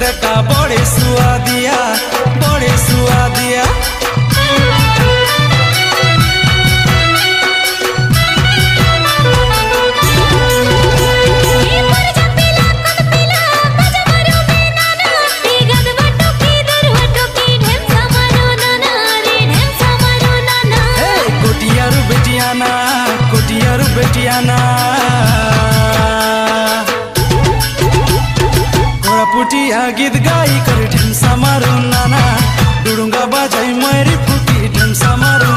बेटा बड़े सुआदिया बड़े सुआदिया। कोटियारू बेटियाना घोड़ा पुटिया गीत गाई कर ढेमसा मारू नाना डुडुंगा बाजाई मेरी फुटी ढेमसा मारू।